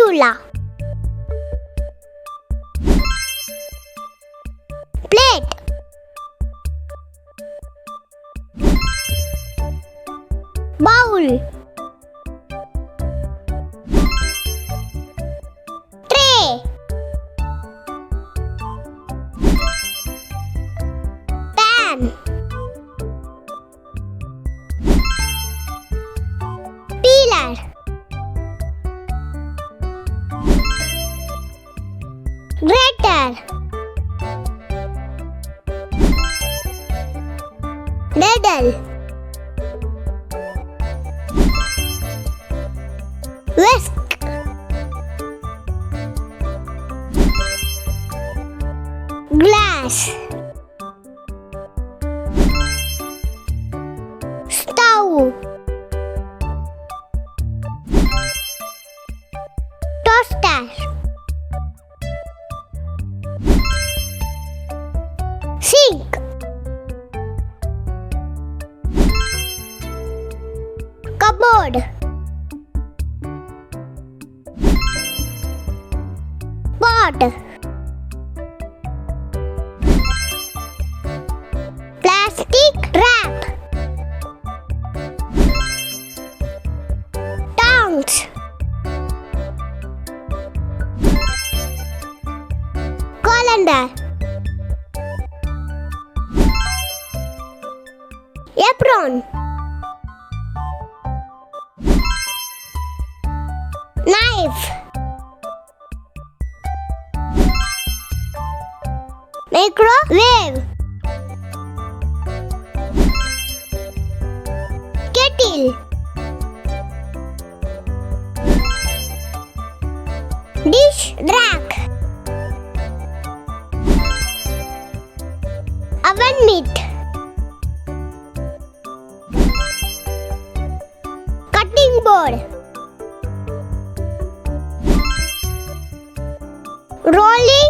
Spatula. Plate. Bowl. Tray. Pan. Peeler. Grater. Ladle. Whisk. Glass. Stove. Toaster. Sink. Cupboard. Pot. Plastic wrap. Tongs. Colander. Apron. Knife. Microwave. Kettle. Dish rack. Oven mitt. Cutting board. Rolling